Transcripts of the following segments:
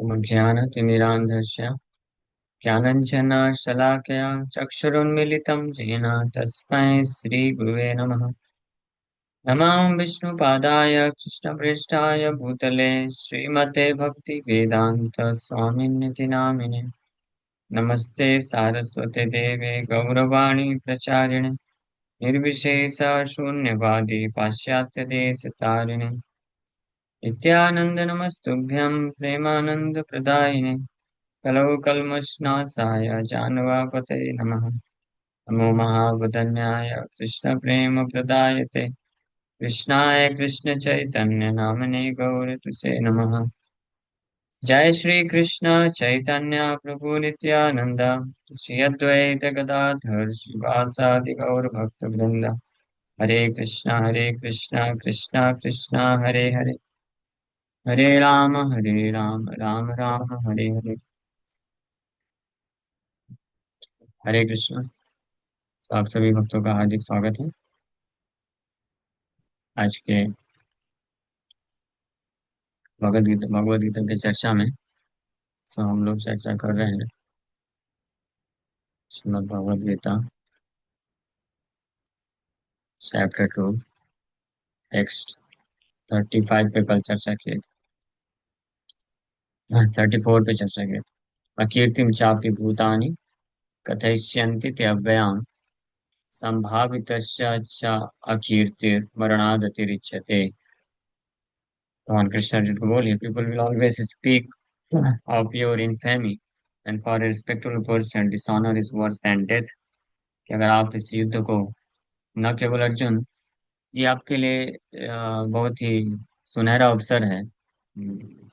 ज्ञानतिमिरान्धस्य ज्ञानञ्जनशलाकया चक्षुरुन्मीलितं येन तस्मै श्रीगुरुवे नमः। नमामि विष्णुपादाय कृष्णप्रेष्ठाय भूतले श्रीमते भक्तिवेदान्तस्वामिन्निति नामिने। नमस्ते सारस्वते देवे गौरवाणी प्रचारिणे निर्विशेषशून्यवादी पाश्चात्यदेशतारिणे नित्यानन्दनमस्तुभ्यं प्रेमानन्दप्रदायिने कलौ कल्मषनाशाय जानवापतये नमः। नमो महावदन्याय कृष्णप्रेमप्रदायते कृष्णाय कृष्णचैतन्य नामने गौरतुसे नमः। जय श्री कृष्ण चैतन्य प्रभु नित्यानंद श्री अद्वैत गदाधर श्रीवासादि गौर भक्त वृंद। हरे कृष्णा कृष्णा कृष्णा हरे हरे, हरे राम राम राम हरे हरे। हरे कृष्ण। तो आप सभी भक्तों का हार्दिक स्वागत है आज के भगवद गीता की चर्चा में। तो हम लोग चर्चा कर रहे हैं श्रीमद् भगवद गीता चैप्टर 2 टेक्स्ट 35 पे कल चर्चा किए थे, 34 पे चर्चा किए थे। अकीर्तिम चापि भूतानि कथयिष्यन्ति ते अव्ययाम् संभावितस्य च अकीर्तिर मरणादतिरिच्यते। भगवान कृष्ण अर्जुन को बोलिए, people will always speak of your infamy and for a respectable person dishonour is worse than death. कि अगर आप इस युद्ध को, न केवल अर्जुन, ये आपके लिए बहुत ही सुनहरा अवसर है,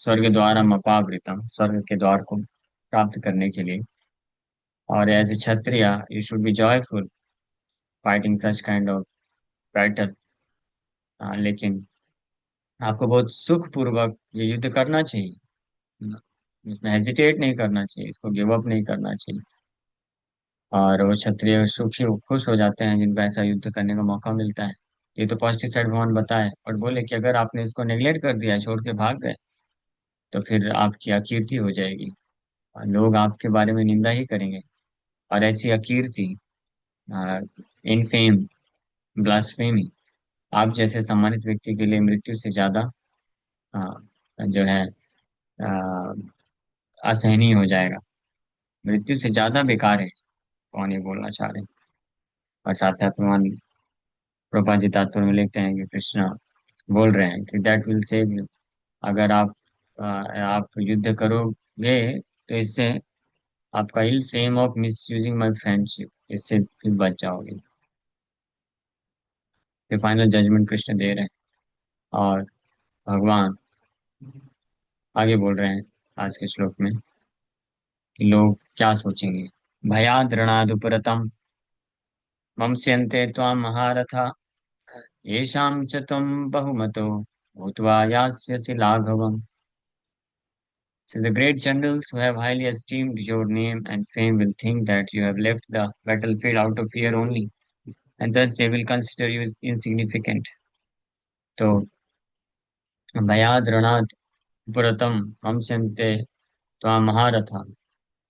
स्वर्ग द्वारम अपावृतम, स्वर्ग के द्वार को प्राप्त करने के लिए। और as a kshatriya you should be joyful fighting such kind of battle. लेकिन आपको बहुत सुख पूर्वक ये युद्ध करना चाहिए, इसमें हेजिटेट नहीं करना चाहिए, इसको गिव अप नहीं करना चाहिए। और वो क्षत्रिय सुखी खुश हो जाते हैं जिनको ऐसा युद्ध करने का मौका मिलता है। ये तो पॉजिटिव साइड भगवान बताए, और बोले कि अगर आपने इसको नेग्लेक्ट कर दिया, छोड़ के भाग गए, तो फिर आपकी अकीर्ति हो जाएगी और लोग आपके बारे में निंदा ही करेंगे। और ऐसी अकीर्ति, इनफेम, ब्लास्फेमी आप जैसे सम्मानित व्यक्ति के लिए मृत्यु से ज्यादा जो है अ, असहनीय हो जाएगा, मृत्यु से ज्यादा बेकार है। कौन ये बोलना चाह रहे हैं। और साथ साथ भगवान प्रभुपाद जी तात्पर्य में लिखते हैं कि कृष्ण बोल रहे हैं कि दैट विल सेव यू। अगर आप युद्ध करोगे तो इससे आपका ill fame of misusing my friendship, इससे फिर बच जाओगे। फिर फाइनल जजमेंट कृष्ण दे रहे हैं। और भगवान आगे बोल रहे हैं आज के श्लोक में कि लोग क्या सोचेंगे। भयाद ऋणादुपरतम मंस्यन्ते त्वां महारथा येषां च त्वं बहुमतो भूत्वा यास्यसि लाघवम्। So the great generals who have highly esteemed your name and fame will think that you have left the battlefield out of fear only, and thus they will consider you as insignificant. तो भयाद రణाद पुरतम हमसन्ते त्वां महारथा,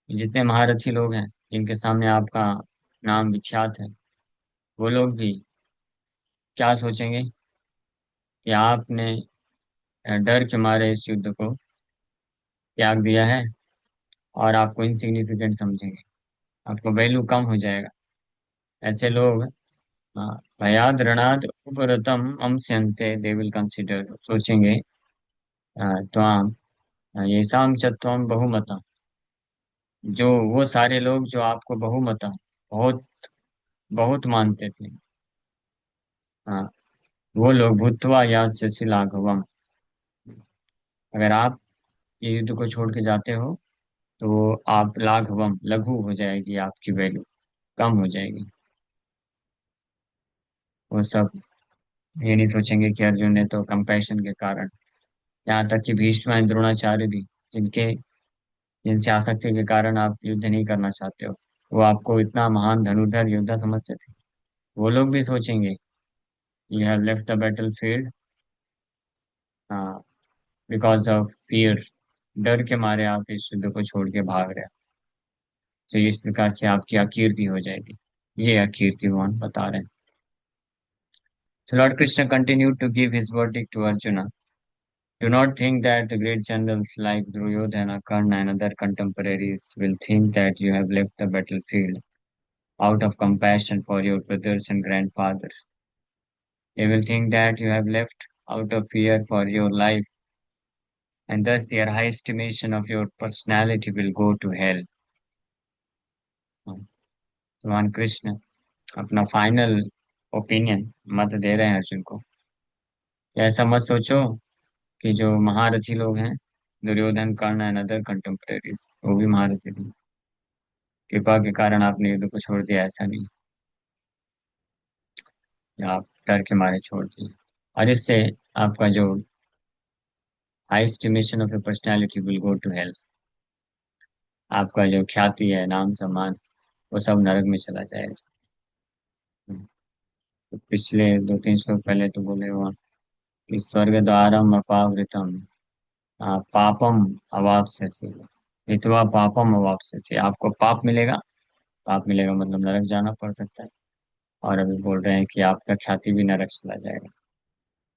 जितने महारथी लोग हैं जिनके सामने आपका नाम विख्यात है, वो लोग भी क्या सोचेंगे कि आपने डर के मारे इस युद्ध को त्याग दिया है, और आपको इनसिग्निफिकेंट समझेंगे, आपको वैल्यू कम हो जाएगा। ऐसे लोग भयाद రణाद उपरतम अंस्यन्ते, दे विल कंसिडर, सोचेंगे त्वाम ये साम च त्वम बहुमता, जो वो सारे लोग जो आपको बहुमता, बहुत बहुत मानते थे, हाँ, वो लोग भूतवा यास्य लाघवम, अगर आप ये युद्ध को छोड़ के जाते हो तो आप लाघवम, लघु हो जाएगी, आपकी वैल्यू कम हो जाएगी। वो सब ये नहीं सोचेंगे कि अर्जुन ने तो कंपैशन के कारण, यहाँ तक कि भीष्म एंड द्रोणाचार्य भी, जिनके जिनसे आसक्ति के कारण आप युद्ध नहीं करना चाहते हो, वो आपको इतना महान धनुर्धर योद्धा समझते थे, वो लोग भी सोचेंगे you have left the battle field because of fear, डर के मारे आप इस युद्ध को छोड़ के भाग रहे हो, तो इस प्रकार से आपकी अकीर्ति हो जाएगी। ये अकीर्ति भगवान बता रहे हैं। So Lord Krishna continued to give his verdict to Arjuna. Do not think that the great generals like Duryodhana, Karna, and other contemporaries will think that you have left the battlefield out of compassion for your brothers and grandfathers. They will think that you have left out of fear for your life, and thus their high estimation of your personality will go to hell. भगवान कृष्ण अपना final opinion मत दे रहे हैं अर्जुन को। ऐसा मत सोचो कि जो महारथी लोग हैं, दुर्योधन, कर्ण एंड अदर कंटेम्परेरीज, वो भी महारथी थे। कृपा के कारण आपने युद्ध को छोड़ दिया, ऐसा नहीं, या आप डर के मारे छोड़ दिए। और इससे आपका जो high estimation of your personality will go to health. आपका जो ख्याति है, नाम सम्मान, वो सब नरक में चला जाएगा। तो पिछले 2-3 श्लोक पहले तो बोले हुआ कि स्वर्ग द्वारम अपावृतम पापम अवाप्स्यसि, हित्वा पापम अवाप्स्यसि। आपको पाप मिलेगा, पाप मिलेगा मतलब नरक जाना पड़ सकता है। और अभी बोल रहे हैं कि आपका ख्याति भी नरक चला जाएगा,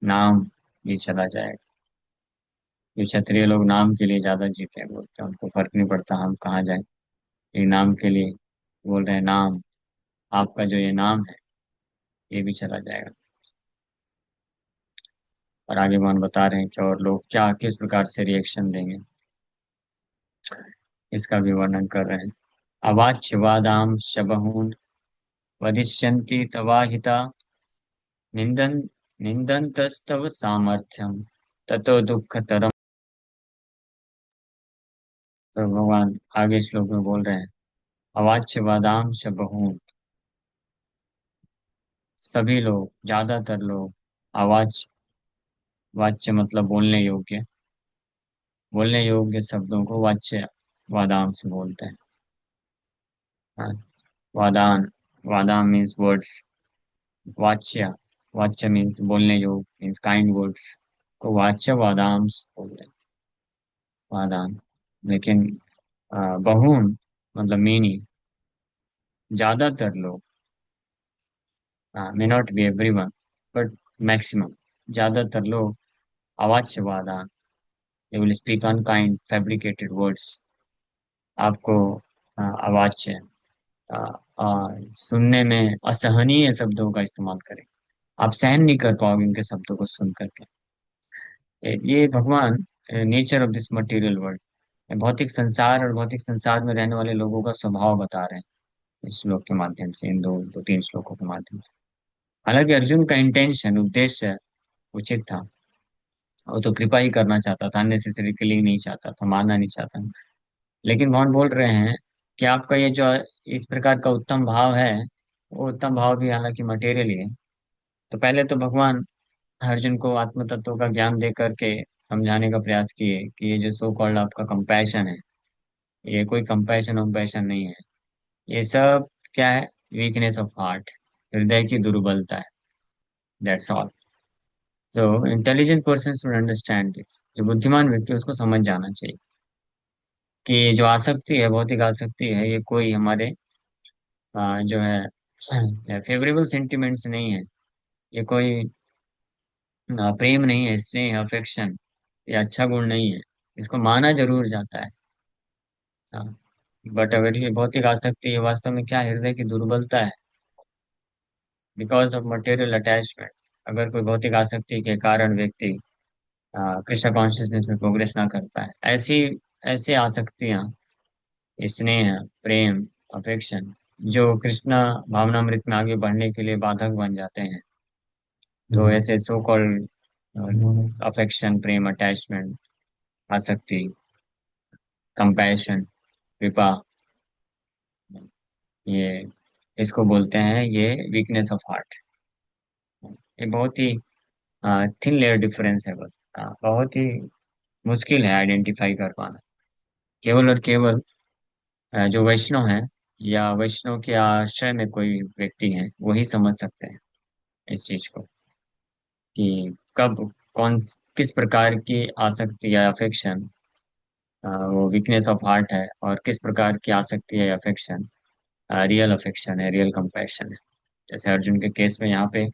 नाम भी चला जाएगा। जो क्षत्रिय लोग नाम के लिए ज्यादा जीते हैं, बोलते हैं उनको फर्क नहीं पड़ता हम कहाँ जाए, ये नाम के लिए बोल रहे हैं। नाम, आपका जो ये नाम है, ये भी चला जाएगा। और आगे भगवान बता रहे हैं कि और लोग क्या किस प्रकार से रिएक्शन देंगे, इसका भी वर्णन कर रहे हैं। अवाच्य वादाम शबहून वदिष्यन्ति तवाहिता निंदन निंदन्तस्तव सामर्थ्यम ततो दुःखतरम। तो भगवान आगे श्लोक में बोल रहे हैं, अवाच्य वादाम शबहून, सभी लोग, ज्यादातर लोग, अवाच्य, वाच्य मतलब बोलने योग्य शब्दों को वाच्य वादाम से बोलते हैं। हाँ, वादान, वादाम मीन्स वर्ड्स, वाच्य, वाच्य मीन्स बोलने योग्य, मीन्स काइंड वर्ड्स को वाच्य वादाम बोलते हैं, वादाम। लेकिन बहुन मतलब मेनी, ज्यादातर लोग, may not be everyone but maximum, ज्यादातर लोग अवाच्य वादान, they will speak unkind fabricated words. आपको अवाच्य, अ, सुनने में असहनीय शब्दों का इस्तेमाल करें, आप सहन नहीं कर पाओगे उनके शब्दों को सुन करके। ये भगवान nature of this material world, भौतिक संसार और भौतिक संसार में रहने वाले लोगों का स्वभाव बता रहे हैं इस श्लोक के माध्यम से, इन दो दो तीन श्लोकों के माध्यम से। हालांकि अर्जुन का इंटेंशन, उद्देश्य उचित था। वो तो कृपा ही करना चाहता था, अननेसेसरी किलिंग नहीं चाहता था, मारना नहीं चाहता। लेकिन भगवान बोल रहे हैं कि आपका ये जो इस प्रकार का उत्तम भाव है, वो उत्तम भाव भी हालांकि मटेरियल ही है। तो पहले तो भगवान अर्जुन को आत्म तत्व का ज्ञान दे करके समझाने का प्रयास किए कि ये जो सो कॉल्ड आपका कंपैशन है, ये कोई कंपैशन वम्पैशन नहीं है। ये सब क्या है? वीकनेस ऑफ हार्ट, हृदय की दुर्बलता है। That's all. So intelligent person should understand this. जो बुद्धिमान व्यक्ति है, उसको समझ जाना चाहिए कि ये जो आसक्ति है, भौतिक आसक्ति है, ये कोई हमारे जो है फेवरेबल सेंटिमेंट्स नहीं है। ये कोई प्रेम नहीं है, स्नेह, अफेक्शन, ये अच्छा गुण नहीं है। इसको माना जरूर जाता है। हाँ, बट अगर ये भौतिक आसक्ति, ये वास्तव में क्या है? हृदय की दुर्बलता है, बिकॉज ऑफ मटेरियल अटैचमेंट। अगर कोई भौतिक आसक्ति के कारण व्यक्ति कृष्ण कॉन्शियसनेस में प्रोग्रेस ना कर पाए, ऐसी ऐसे आसक्तियां, स्नेह, प्रेम, अफेक्शन, जो कृष्णा भावनामृत में आगे बढ़ने के लिए बाधक बन जाते हैं, तो ऐसे सो कॉल्ड अफेक्शन, प्रेम, अटैचमेंट, आसक्ति, कंपैशन, कृपा, ये इसको बोलते हैं ये वीकनेस ऑफ हार्ट। ये बहुत ही थिन लेयर डिफरेंस है बस। बहुत ही मुश्किल है आइडेंटिफाई कर पाना। केवल और केवल जो वैष्णव है या वैष्णव के आश्रय में कोई व्यक्ति है, वही समझ सकते हैं इस चीज को, कि कब, कौन, किस प्रकार की आसक्ति या अफेक्शन वो वीकनेस ऑफ हार्ट है और किस प्रकार की आसक्ति है, अफेक्शन, रियल अफेक्शन है, रियल कंपैशन है। जैसे अर्जुन के केस में यहाँ पे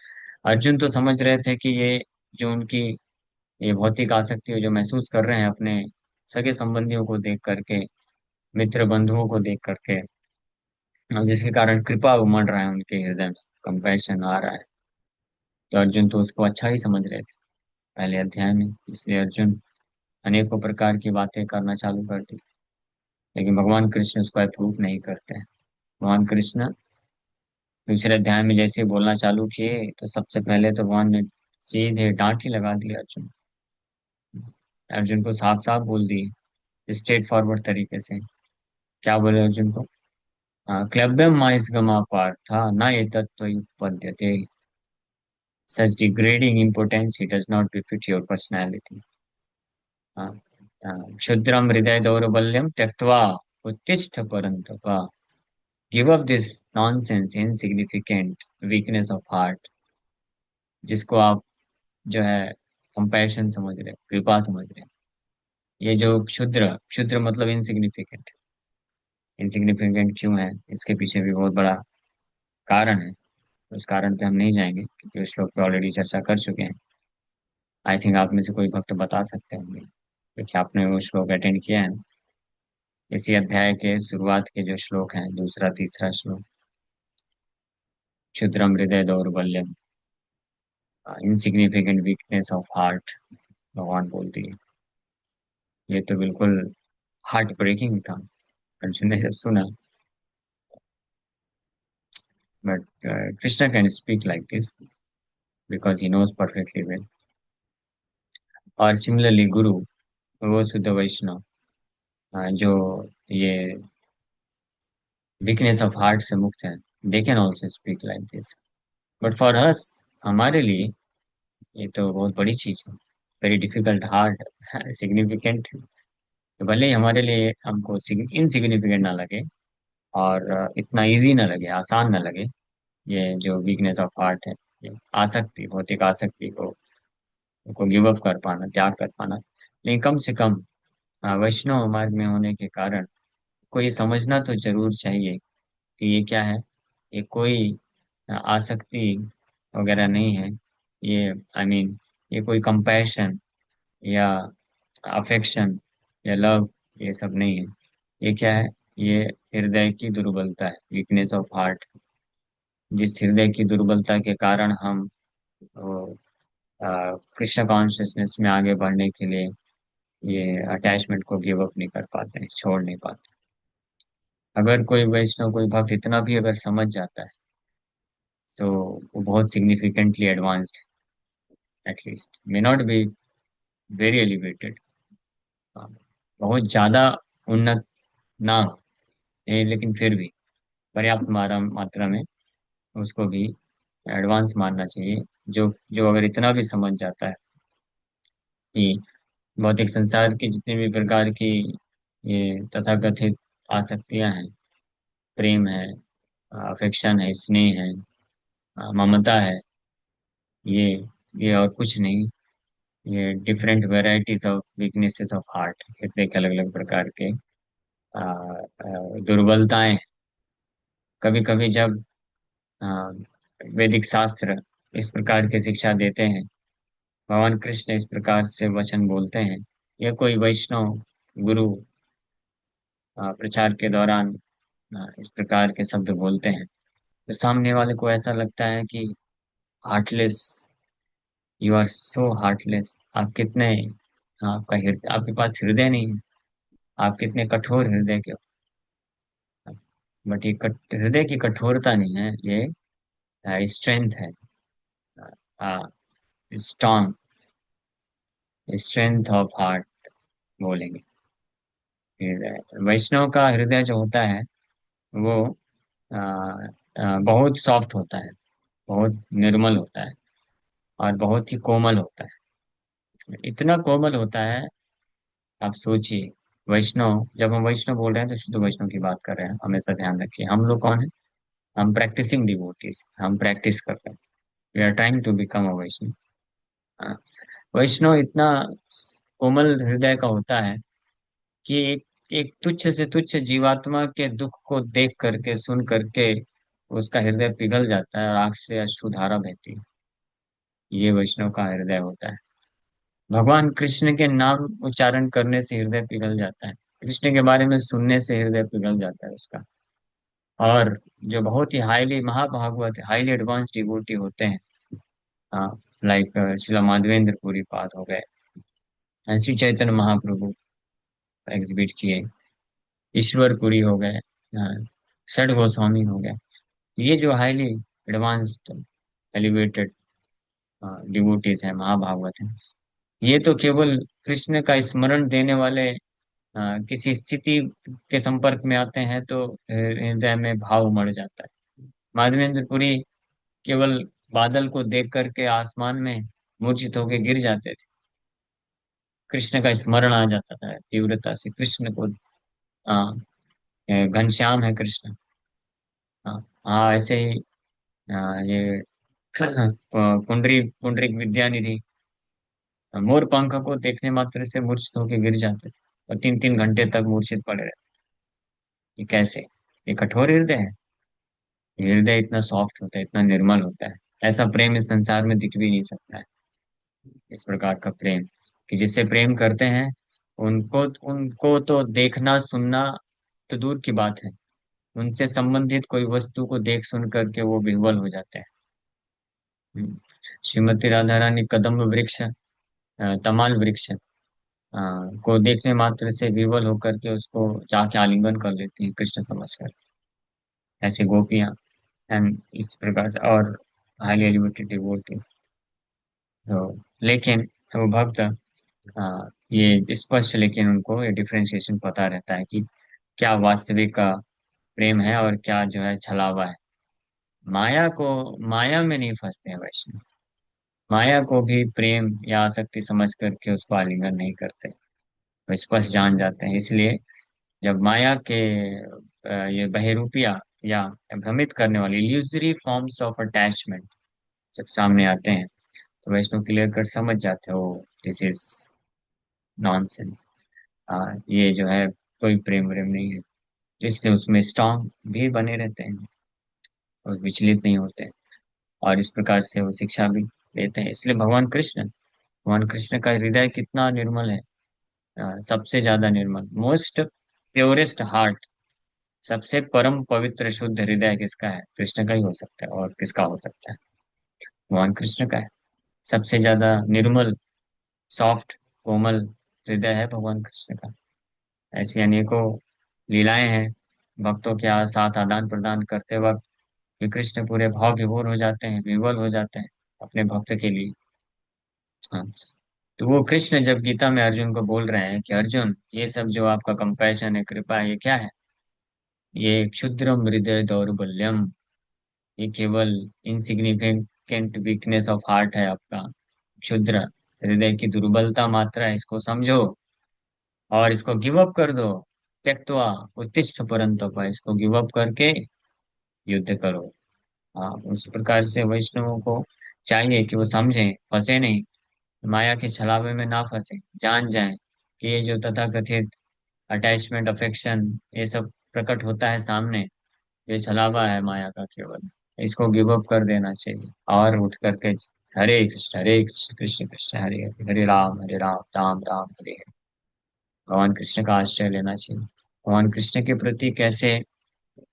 अर्जुन तो समझ रहे थे कि ये जो उनकी ये भौतिक आसक्ति है जो महसूस कर रहे हैं अपने सगे संबंधियों को देख करके, मित्र बंधुओं को देख करके, और जिसके कारण कृपा उमड़ रहा है उनके हृदय में, कंपैशन आ रहा है। तो अर्जुन तो उसको अच्छा ही समझ रहे थे पहले अध्याय में, इसलिए अर्जुन अनेकों प्रकार की बातें करना चालू कर दी। लेकिन भगवान कृष्ण उसको अप्रूव नहीं करते हैं। भगवान कृष्ण दूसरे अध्याय में जैसे ही बोलना चालू किए तो सबसे पहले तो भगवान ने सीधे डांट ही लगा दी अर्जुन। अर्जुन को साफ साफ बोल दी, स्ट्रेट फॉरवर्ड तरीके से। क्या बोले अर्जुन को? क्लब्यम माइसगमा पार्था न एतत्त्वयुपपद्यते, such degrading importance does not befit your personality. क्षुद्रम हृदय दौर्बल्यम त्यक्त्वा उत्तिष्ठ परन्तप, give up this nonsense insignificant weakness of heart. जिसको आप जो है कंपैशन समझ रहे हैं, कृपा समझ रहे हैं, ये जो क्षुद्र, क्षुद्र मतलब इनसिग्निफिकेंट। इनसिग्निफिकेंट क्यों है, इसके पीछे भी बहुत बड़ा कारण है। उस कारण पे हम नहीं जाएंगे क्योंकि उस श्लोक पे ऑलरेडी चर्चा कर चुके हैं। आई थिंक आप में से कोई भक्त बता सकते होंगे क्योंकि आपने वो श्लोक अटेंड किया है। इसी अध्याय के शुरुआत के जो श्लोक हैं, दूसरा तीसरा श्लोक, क्षुद्रम हृदय दौर्बल्यम, इनसिग्निफिकेंट वीकनेस ऑफ हार्ट, भगवान बोलती है। ये तो बिल्कुल हार्ट ब्रेकिंग था अर्जुन ने जब सुना। But Krishna can speak like this because he knows perfectly well. और सिमिलरली गुरु, वो शुद्ध वैष्णव, जो ये वीकनेस ऑफ हार्ट से मुक्त है, they can also speak like this. But for us, हमारे लिए ये तो बहुत बड़ी चीज है, वेरी डिफिकल्ट, हार्ड, सिग्निफिकेंट। तो भले ही हमारे लिए हमको इनसिग्निफिकेंट ना लगे और इतना इजी ना लगे, आसान ना लगे, ये जो वीकनेस ऑफ हार्ट है, ये आसक्ति, भौतिक आसक्ति को गिव अप कर पाना, त्याग कर पाना। लेकिन कम से कम वैष्णव मार्ग में होने के कारण को ये समझना तो जरूर चाहिए कि ये क्या है। ये कोई आसक्ति वगैरह नहीं है। ये आई मीन ये कोई कंपैशन या अफेक्शन या लव, ये सब नहीं है। ये क्या है? ये हृदय की दुर्बलता है, वीकनेस ऑफ हार्ट। जिस हृदय की दुर्बलता के कारण हम वो, कृष्ण कॉन्शियसनेस में आगे बढ़ने के लिए ये अटैचमेंट को गिव अप नहीं कर पाते हैं, छोड़ नहीं पाते। अगर कोई वैष्णव, कोई भक्त इतना भी अगर समझ जाता है तो वो बहुत significantly advanced, at least may not be very elevated, बहुत ज्यादा उन्नत ना हो, लेकिन फिर भी पर्याप्त मात्रा में उसको भी एडवांस मानना चाहिए। जो जो अगर इतना भी समझ जाता है कि भौतिक संसार की जितनी भी प्रकार की ये तथाकथित आसक्तियां हैं, प्रेम है, अफेक्शन है, स्नेह है, ममता है, ये ये और कुछ नहीं। ये different varieties of weaknesses of heart, हृदय के अलग अलग प्रकार के दुर्बलताएं। कभी कभी जब अ, वैदिक शास्त्र इस प्रकार की शिक्षा देते हैं, भगवान कृष्ण इस प्रकार से वचन बोलते हैं, या कोई वैष्णव गुरु प्रचार के दौरान इस प्रकार के शब्द बोलते हैं, तो सामने वाले को ऐसा लगता है कि heartless, you are so heartless, आप कितने, आपका हृदय, आपके पास हृदय नहीं है, आप कितने कठोर हृदय के हो। बट ये हृदय की कठोरता नहीं है, ये स्ट्रेंथ है, स्ट्रॉन्ग स्ट्रेंथ ऑफ हार्ट बोलेंगे। हृदय, वैष्णव का हृदय जो होता है वो बहुत सॉफ्ट होता है, बहुत निर्मल होता है और बहुत ही कोमल होता है। इतना कोमल होता है, आप सोचिए। वैष्णव, जब हम वैष्णव बोल रहे हैं तो शुद्ध वैष्णव की बात कर रहे हैं, हमेशा ध्यान रखिए। हम लोग कौन है? हम प्रैक्टिसिंग डिवोटीज, हम प्रैक्टिस कर रहे हैं, we are trying to become a Vaishnav. हाँ, वैष्णव इतना कोमल हृदय का होता है कि एक तुच्छ से तुच्छ जीवात्मा के दुख को देख करके सुन करके उसका हृदय पिघल जाता है और आंख से अश्रुधारा बहती है। ये वैष्णव का हृदय होता है। भगवान कृष्ण के नाम उच्चारण करने से हृदय पिघल जाता है। कृष्ण के बारे में सुनने से हृदय पिघल जाता है उसका। और जो बहुत ही हाईली महाभागवत हाईली एडवांस डिवोटी होते हैं, हाँ, लाइक श्रीला माधवेंद्र पुरी पाद हो गए, श्री चैतन्य महाप्रभु एग्जिबिट किए, ईश्वर पुरी हो गए, हाँ, षड गोस्वामी हो गए। ये जो हाईली एडवांस्ड एलिवेटेड डिवोटीज हैं, महाभागवत हैं, ये तो केवल कृष्ण का स्मरण देने वाले किसी स्थिति के संपर्क में आते हैं तो हृदय में भाव उमड़ जाता है। माधवेंद्र पुरी केवल बादल को देख करके आसमान में मूर्छित होकर गिर जाते थे। कृष्ण का स्मरण आ जाता था तीव्रता से, कृष्ण को, हाँ, घनश्याम है कृष्ण। हाँ, हाँ, ऐसे ही ये पुंडरी पुंडरीक विद्यानिधि मोर पंख को देखने मात्र से मूर्छित होकर गिर जाते थे और 3-3 घंटे तक मूर्छित पड़े रहते। ये कैसे? ये कठोर हृदय है। ये हृदय इतना सॉफ्ट होता है, इतना निर्मल होता है। ऐसा प्रेम इस संसार में दिख भी नहीं सकता है। इस प्रकार का प्रेम, कि जिससे प्रेम करते हैं उनको उनको तो देखना सुनना तो दूर की बात है, उनसे संबंधित कोई वस्तु को देख सुन करके वो विह्वल हो जाते हैं। हम्म। श्रीमती राधा रानी कदम्ब वृक्ष, तमाल वृक्ष को देखने मात्र से विह्वल होकर के उसको जाके आलिंगन कर लेती है कृष्ण समझकर। ऐसी गोपियां एंड इस प्रकार से और हाईली एलिवेटेड डिवोटीज। तो लेकिन वो भक्त, ये स्पष्ट, लेकिन उनको ये डिफरेंशिएशन पता रहता है कि क्या वास्तविक का प्रेम है और क्या जो है छलावा है। माया को, माया में नहीं फंसते हैं वैष्णव। माया को भी प्रेम या आसक्ति समझ करके उसको आलिंगन नहीं करते, वो स्पष्ट जान जाते हैं। इसलिए जब माया के ये बहरूपिया या भ्रमित करने वाली इल्यूजरी फॉर्म्स ऑफ अटैचमेंट जब सामने आते हैं, तो वैष्णव क्लियर कर समझ जाते हो दिस इज नॉनसेंस। ये जो है कोई प्रेम व्रेम नहीं है। इसलिए उसमें स्ट्रांग भी बने रहते हैं और विचलित नहीं होते, और इस प्रकार से वो शिक्षा भी देते हैं। इसलिए भगवान कृष्ण का हृदय कितना निर्मल है, सबसे ज्यादा निर्मल, मोस्ट प्योरेस्ट हार्ट, सबसे परम पवित्र शुद्ध हृदय किसका है? कृष्ण का ही हो सकता है, और किसका हो सकता है? भगवान कृष्ण का है। सबसे ज्यादा निर्मल, सॉफ्ट, कोमल हृदय है भगवान कृष्ण का। ऐसी अनेकों लीलाएं हैं भक्तों के साथ आदान प्रदान करते वक्त, कि कृष्ण पूरे भाव विभोर हो जाते हैं, विवल हो जाते हैं अपने भक्त के लिए। हाँ, तो वो कृष्ण जब गीता में अर्जुन को बोल रहे हैं कि अर्जुन, ये सब जो आपका कंपैशन है, कृपा है, ये क्या है? ये क्षुद्रम हृदय दौर्बल्यम, ये केवल इनसिग्निफिकेंट वीकनेस ऑफ हार्ट है आपका, क्षुद्र हृदय की दुर्बलता मात्रा है, इसको समझो और इसको गिव अप कर दो। त्यक्त्वा उत्तिष्ठ परंतप, इसको गिव अप करके युद्ध करो। हाँ, उस प्रकार से वैष्णवों को चाहिए कि वो समझें, फंसे नहीं, माया के छलावे में ना फंसे, जान जाएं कि ये जो तथाकथित अटैचमेंट, अफेक्शन, ये सब प्रकट होता है सामने, ये छलावा है माया का केवल। इसको गिव अप कर देना चाहिए और उठ करके हरे कृष्ण कृष्ण कृष्ण हरे हरे, हरे राम राम राम हरे हरे, भगवान कृष्ण का आश्रय लेना चाहिए। भगवान कृष्ण के प्रति कैसे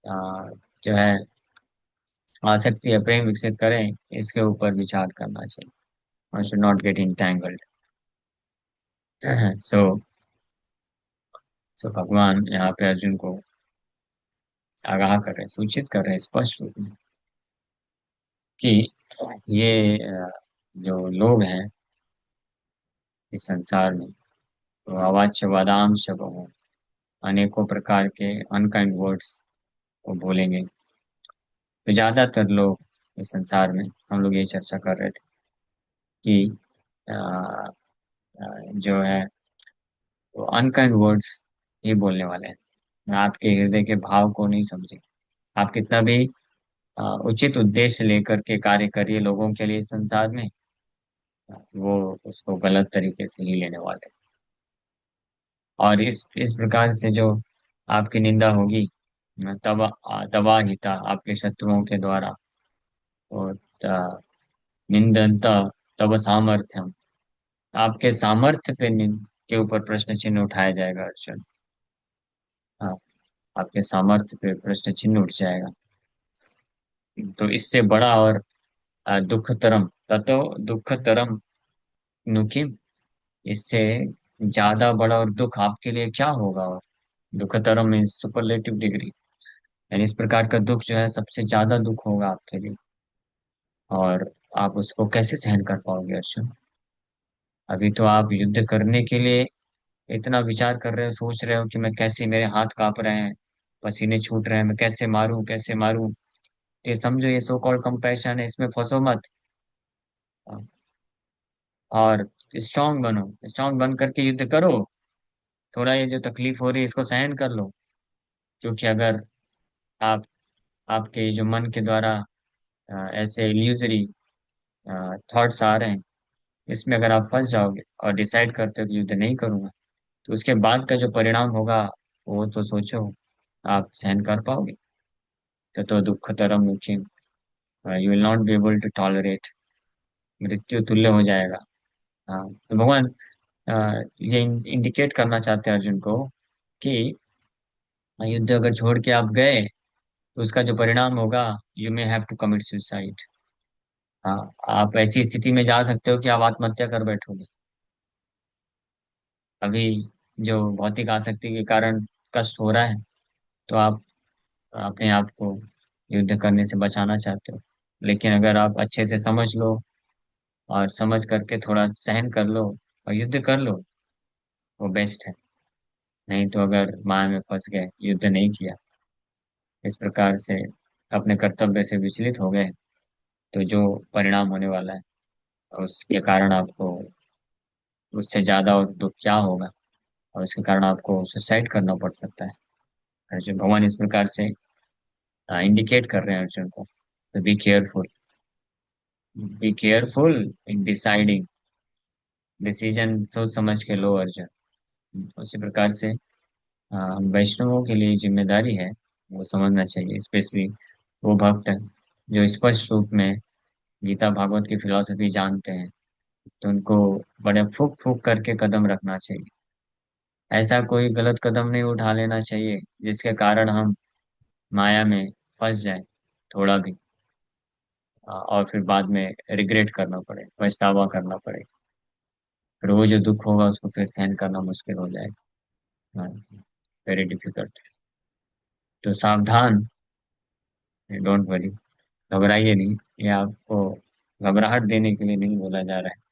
जो है आसक्ति या प्रेम विकसित करें, इसके ऊपर विचार करना चाहिए। One should not get entangled. So so भगवान यहाँ पे अर्जुन को आगाह कर रहे हैं, सूचित कर रहे हैं स्पष्ट रूप में कि ये जो लोग हैं इस संसार में, तो अवाच्य वादाम शबह, अनेकों प्रकार के अनकाइंड वर्ड्स को बोलेंगे। तो ज्यादातर लोग इस संसार में, हम लोग ये चर्चा कर रहे थे कि अ, जो है वो अनकाइंड वर्ड्स ही बोलने वाले हैं। आपके हृदय के भाव को नहीं समझे। आप कितना भी उचित उद्देश्य लेकर के कार्य करिए लोगों के लिए इस संसार में, वो उसको गलत तरीके से ही लेने वाले हैं। और इस प्रकार से जो आपकी निंदा होगी, तबाहिता आपके शत्रुओं के द्वारा, और निंदनता तब सामर्थ्यम, आपके सामर्थ्य पे के ऊपर प्रश्न चिन्ह उठाया जाएगा अर्जुन। हाँ, आपके सामर्थ्य पे प्रश्न चिन्ह उठ जाएगा। तो इससे बड़ा और दुखतरम ततो दुखतरम नु किम, इससे ज्यादा बड़ा और दुख आपके लिए क्या होगा। और दुखतरम मीन्स सुपरलेटिव डिग्री, यानी इस प्रकार का दुख जो है सबसे ज्यादा दुख होगा आपके लिए। और आप उसको कैसे सहन कर पाओगे अर्जुन। अभी तो आप युद्ध करने के लिए इतना विचार कर रहे हो, सोच रहे हो कि मैं कैसे, मेरे हाथ कांप रहे हैं, पसीने छूट रहे हैं, मैं कैसे मारूं कैसे मारूं। ये समझो, ये सो कॉल्ड कंपैशन है, इसमें फंसो मत। और स्ट्रांग बनो, स्ट्रांग बन करके युद्ध करो। थोड़ा ये जो तकलीफ हो रही है इसको सहन कर लो। क्योंकि अगर आप, आपके जो मन के द्वारा ऐसे इल्यूजरी थॉट्स आ रहे हैं, इसमें अगर आप फंस जाओगे और डिसाइड करते हो कि युद्ध नहीं करूंगा, तो उसके बाद का जो परिणाम होगा वो तो सोचो, आप सहन कर पाओगे। तो दुःखतरम मुखिम, you will not be able to tolerate, मृत्यु तुल्य हो जाएगा। हाँ, तो भगवान ये इंडिकेट करना चाहते हैं अर्जुन को कि युद्ध अगर छोड़ के आप गए तो उसका जो परिणाम होगा, you may have to commit suicide. हाँ, आप ऐसी स्थिति में जा सकते हो कि आप आत्महत्या कर बैठोगे। अभी जो भौतिक आसक्ति के कारण कष्ट हो रहा है, तो आप अपने आप को युद्ध करने से बचाना चाहते हो। लेकिन अगर आप अच्छे से समझ लो और समझ करके थोड़ा सहन कर लो और युद्ध कर लो, वो बेस्ट है। नहीं तो अगर माया में फंस गए, युद्ध नहीं किया, इस प्रकार से अपने कर्तव्य से विचलित हो गए, तो जो परिणाम होने वाला है उसके कारण आपको उससे ज्यादा और दुख क्या होगा। और उसके कारण आपको सुसाइड करना पड़ सकता है। अर्जुन, भगवान इस प्रकार से इंडिकेट कर रहे हैं अर्जुन को, तो be careful, be careful in deciding, decision सोच समझ के लो अर्जुन। उसी प्रकार से हम वैष्णवों के लिए जिम्मेदारी है वो समझना चाहिए, स्पेशली वो भक्त जो स्पष्ट रूप में गीता भागवत की फिलॉसफी जानते हैं, तो उनको बड़े फूक फूक करके कदम रखना चाहिए। ऐसा कोई गलत कदम नहीं उठा लेना चाहिए जिसके कारण हम माया में फंस जाए थोड़ा भी, और फिर बाद में रिग्रेट करना पड़े, पछतावा करना पड़े। फिर वो जो दुख होगा उसको फिर सहन करना मुश्किल हो जाएगा। Very difficult. तो सावधान, डोंट वरी, घबराइए नहीं। ये आपको घबराहट देने के लिए नहीं बोला जा रहा है।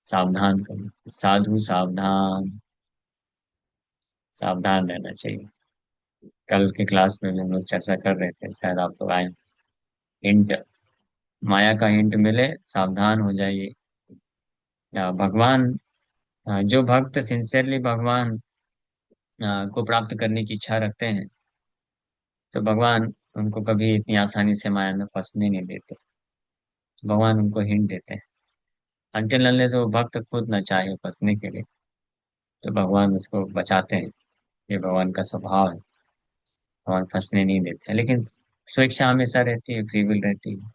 सावधान करिए, साधु सावधान, सावधान रहना चाहिए। कल के क्लास में भी हम लोग चर्चा कर रहे थे, शायद आप लोग आए। हिंट, माया का हिंट मिले सावधान हो जाइए। या भगवान, जो भक्त सिंसियरली भगवान को प्राप्त करने की इच्छा रखते हैं, तो भगवान उनको कभी इतनी आसानी से माया में फंसने नहीं देते। भगवान उनको हिंट देते हैं, अनटिल अनलेस वो भक्त खुद न चाहे फंसने के लिए, तो भगवान उसको बचाते हैं। ये भगवान का स्वभाव है, भगवान फंसने नहीं देते हैं। लेकिन स्वेच्छा हमेशा रहती है, फ्री विल रहती है।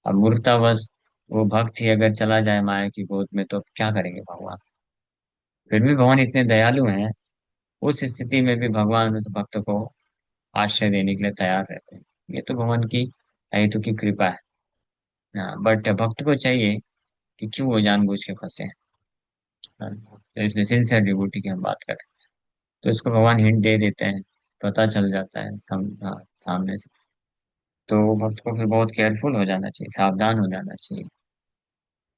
अब मूर्खतावश वो भक्त ही अगर चला जाए माया की गोद में, तो क्या करेंगे भगवान। फिर भी भगवान इतने दयालु हैं, उस स्थिति में भी भगवान उस भक्त को आश्रय देने के लिए तैयार रहते हैं। ये तो भगवान की अहेतु की कृपा है। हाँ, बट भक्त को चाहिए कि क्यों वो जानबूझ के फंसे हैं। हाँ, तो इसलिए सिंसियर डिवोटी की हम बात करें, तो इसको भगवान हिंट दे देते हैं, पता चल जाता है हाँ, सामने से। तो भक्त को फिर बहुत केयरफुल हो जाना चाहिए, सावधान हो जाना चाहिए,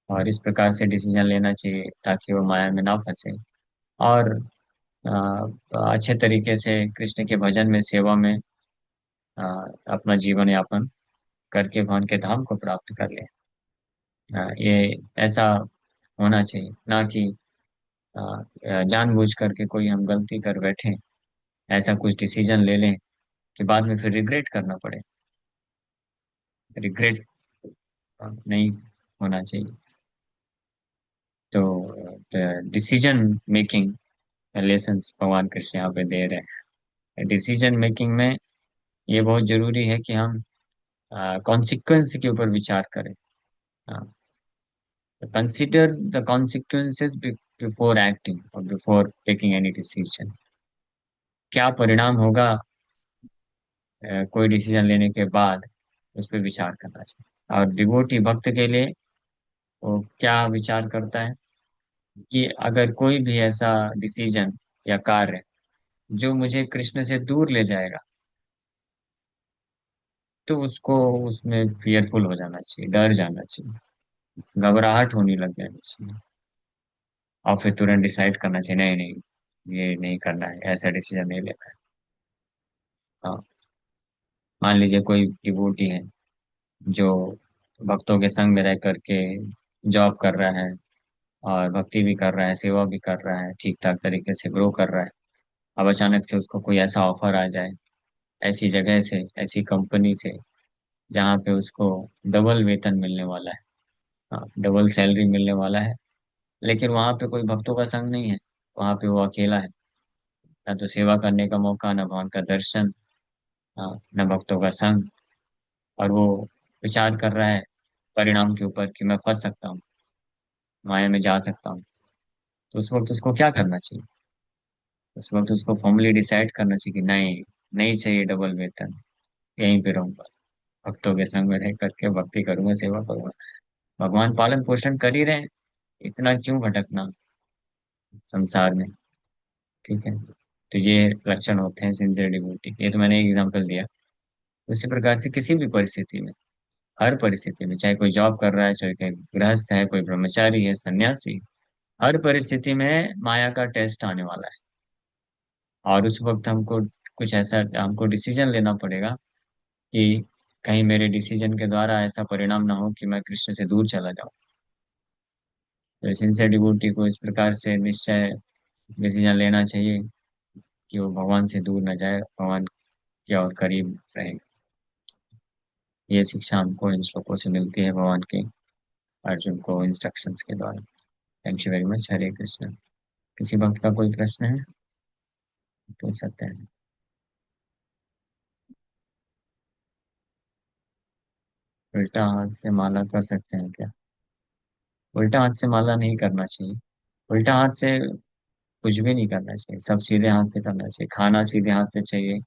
और इस प्रकार से डिसीजन लेना चाहिए ताकि वो माया में ना फंसे। और अच्छे तरीके से कृष्ण के भजन में, सेवा में अ, अपना जीवन यापन करके भगवान के धाम को प्राप्त कर ले। ये ऐसा होना चाहिए, ना कि जानबूझ करके कोई हम गलती कर बैठे, ऐसा कुछ डिसीजन ले लें कि बाद में फिर रिग्रेट करना पड़े। रिग्रेट नहीं होना चाहिए। तो डिसीजन मेकिंग लेसन्स भगवान कृष्ण यहाँ पे दे रहे हैं। डिसीजन मेकिंग में ये बहुत जरूरी है कि हम कॉन्सिक्वेंस के ऊपर विचार करें। Consider the consequences before acting और बिफोर टेकिंग एनी डिसीजन। क्या परिणाम होगा कोई डिसीजन लेने के बाद, उस पर विचार करना चाहिए। और डिवोटी भक्त के लिए वो क्या विचार करता है कि अगर कोई भी ऐसा डिसीजन या कार्य जो मुझे कृष्ण से दूर ले जाएगा, तो उसको उसमें फियरफुल हो जाना चाहिए, डर जाना चाहिए, घबराहट होने लग जानी चाहिए। और फिर तुरंत डिसाइड करना चाहिए, नहीं नहीं ये नहीं करना है, ऐसा डिसीजन नहीं लेना है। हाँ, मान लीजिए कोई डिवोटी है जो भक्तों के संग में रह करके जॉब कर रहा है और भक्ति भी कर रहा है, सेवा भी कर रहा है, ठीक ठाक तरीके से ग्रो कर रहा है। अब अचानक से उसको कोई ऐसा ऑफर आ जाए, ऐसी जगह से, ऐसी कंपनी से, जहाँ पे उसको डबल वेतन मिलने वाला है, हाँ डबल सैलरी मिलने वाला है, लेकिन वहाँ पे कोई भक्तों का संग नहीं है, वहाँ पे वो अकेला है। ना तो सेवा करने का मौका, ना भगवान का दर्शन, हाँ ना भक्तों का संग। और वो विचार कर रहा है परिणाम के ऊपर कि मैं फंस सकता हूँ, माया में जा सकता हूँ। तो उस वक्त उसको क्या करना चाहिए? उस वक्त उसको फॉर्मली डिसाइड करना चाहिए कि नहीं, नहीं चाहिए डबल वेतन, यहीं पे रहूंगा, भक्तों के संग में रह करके भक्ति करूंगा, सेवा करूंगा। भगवान पालन पोषण कर ही रहे हैं, इतना क्यों भटकना संसार में। ठीक है, तो ये लक्षण होते हैं सिंसियर डिवोटी। ये तो मैंने एक एग्जांपल दिया। उसी प्रकार से किसी भी परिस्थिति में, हर परिस्थिति में, चाहे कोई जॉब कर रहा है, चाहे कोई गृहस्थ है, कोई ब्रह्मचारी है, सन्यासी, हर परिस्थिति में माया का टेस्ट आने वाला है। और उस वक्त हमको कुछ ऐसा, हमको डिसीजन लेना पड़ेगा कि कहीं मेरे डिसीजन के द्वारा ऐसा परिणाम ना हो कि मैं कृष्ण से दूर चला जाऊं। तो सिंसियर डिवोटी को इस प्रकार से निश्चय डिसीजन लेना चाहिए कि वो भगवान से दूर न जाए, भगवान के और करीब रहे। ये शिक्षा हमको इन श्लोकों से मिलती है भगवान के अर्जुन को इंस्ट्रक्शंस के द्वारा। Thank you very much. Hare Krishna. किसी भक्त का कोई प्रश्न है, पूछ सकते हैं। उल्टा हाथ से माला कर सकते हैं क्या? उल्टा हाथ से माला नहीं करना चाहिए। उल्टा हाथ से कुछ भी नहीं करना चाहिए, सब सीधे हाथ से करना चाहिए। खाना सीधे हाथ से चाहिए,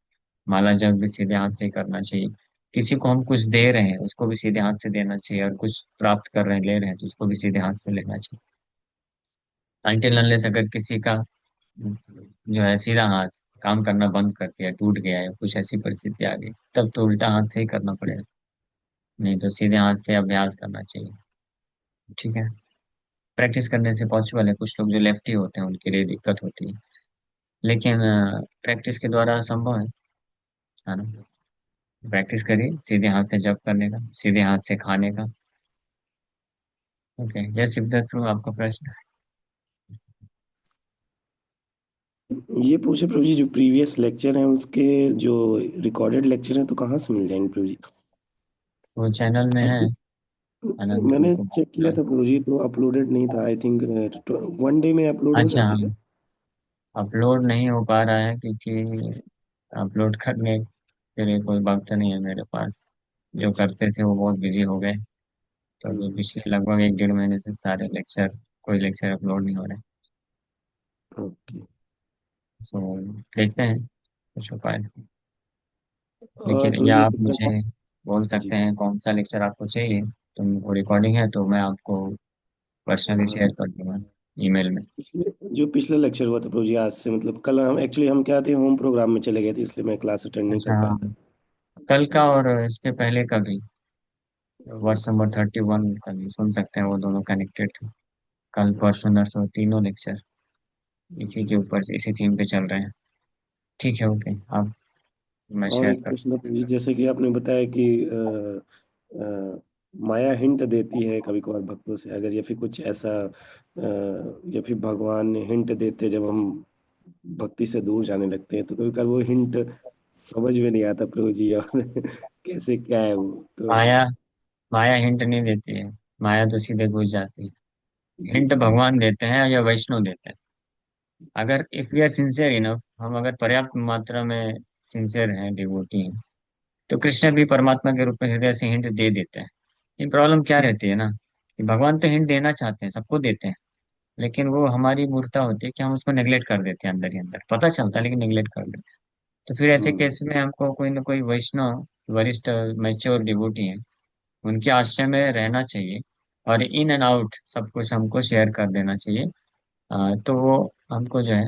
माला जब भी सीधे हाथ से ही करना चाहिए। किसी को हम कुछ दे रहे हैं उसको भी सीधे हाथ से देना चाहिए, और कुछ प्राप्त कर रहे हैं, ले रहे हैं, तो उसको भी सीधे हाथ से लेना चाहिए। अनटिल अनलेस अगर किसी का जो है सीधा हाथ काम करना बंद कर दिया, टूट गया है, कुछ ऐसी परिस्थिति आ गई, तब तो उल्टा हाथ से ही करना पड़ेगा। नहीं तो सीधे हाथ से अभ्यास करना चाहिए। ठीक है, प्रैक्टिस करने से पॉसिबल है। कुछ लोग जो लेफ्टी होते हैं उनके लिए दिक्कत होती है, लेकिन प्रैक्टिस के द्वारा संभव है ना। प्रैक्टिस करिए सीधे हाथ से जप करने का, सीधे हाथ से खाने का। ओके, यह सिद्धार्थ आपका प्रश्न। ये पूछे प्रभु जी, जो प्रीवियस लेक्चर हैं उसके जो रिकॉर्डेड लेक्चर हैं तो कहाँ से मिल जाएंगे प्रभु जी? वो चैनल में है, अनंत मैंने रूप चेक किया गोस्वामी। था प्रभु जी, तो अपलोडेड नहीं था आई थिंक। 1 डे में अपलोड हो अच्छा, जाता है क्या? अपलोड नहीं हो पा रहा है क्योंकि अपलोड करने के लिए कोई वक्त नहीं है मेरे पास। जो अच्छा। करते थे वो बहुत बिजी हो गए। तो अभी हम्म। पिछले लगभग एक डेढ़ महीने से सारे लेक्चर, कोई लेक्चर अपलोड नहीं हो रहे। ओके। सो देखते हैं कुछ उपाय। और लेकिन प्रभु या जी आप एक मुझे बोल जी। सकते हैं कौन सा लेक्चर आपको चाहिए, तो वो रिकॉर्डिंग है तो मैं आपको पर्सनली हाँ, शेयर कर दूंगा ईमेल में। जो पिछला लेक्चर हुआ था प्रभु जी, आज से मतलब कल हम क्या थे, होम प्रोग्राम में चले गए थे, इसलिए मैं क्लास अटेंड नहीं कर अच्छा, पाया था। कल का और इसके पहले का भी, वर्ष नंबर 31 का भी सुन सकते हैं, वो दोनों कनेक्टेड थे। कल परसों नरसों तीनों लेक्चर इसी के अच्छा। ऊपर, इसी थीम पे चल रहे हैं। ठीक है, ओके, आप, मैं और शेयर एक कर। प्रश्न प्रभु जी, जैसे कि आपने बताया कि अ, माया हिंट देती है कभी कभार भक्तों से, अगर या फिर कुछ ऐसा या फिर भगवान हिंट देते जब हम भक्ति से दूर जाने लगते हैं, तो कभी कभार वो हिंट समझ में नहीं आता प्रभु जी, और कैसे क्या है वो तो। माया, माया हिंट नहीं देती है, माया तो सीधे घुस जाती है। जी। हिंट भगवान देते हैं या वैष्णव देते हैं। अगर if we are sincere enough, हम अगर पर्याप्त मात्रा में सिंसियर हैं, डिवोटी हैं, तो कृष्ण भी परमात्मा के रूप में हृदय से हिंट दे देते हैं। इन प्रॉब्लम क्या रहती है ना, कि भगवान तो हिंट देना चाहते हैं, सबको देते हैं, लेकिन वो हमारी मूर्खता होती है कि हम उसको नेग्लेक्ट कर देते हैं, अंदर ही अंदर पता चलता है लेकिन नेग्लेक्ट कर देते हैं। तो फिर ऐसे हम्म। केस में हमको कोई ना कोई वैष्णव, वरिष्ठ, मैच्योर डिवोटी है, उनके आश्रय में रहना चाहिए, और इन एंड आउट सब कुछ हमको शेयर कर देना चाहिए। तो वो हमको जो है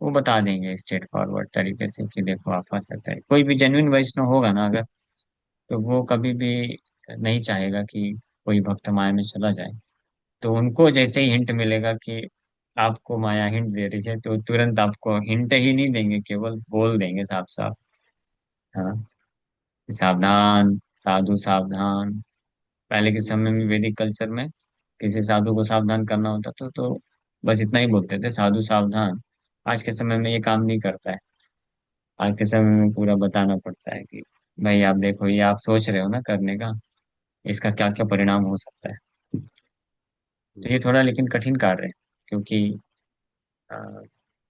वो बता देंगे स्ट्रेट फॉरवर्ड तरीके से कि देखो आप फंस सकते हैं। कोई भी जेन्युइन वैष्णव होगा ना अगर, तो वो कभी भी नहीं चाहेगा कि कोई भक्त माया में चला जाए। तो उनको जैसे ही हिंट मिलेगा कि आपको माया हिंट दे रही है, तो तुरंत आपको हिंट ही नहीं देंगे, केवल बोल देंगे साफ साफ। हाँ, सावधान साधु सावधान। पहले के समय में वैदिक कल्चर में किसी साधु को सावधान करना होता तो बस इतना ही बोलते थे, साधु सावधान। आज के समय में ये काम नहीं करता है। आज के समय में पूरा बताना पड़ता है कि भाई आप देखो, ये आप सोच रहे हो ना करने का, इसका क्या क्या परिणाम हो सकता है। तो ये थोड़ा लेकिन कठिन कार्य है, क्योंकि अ,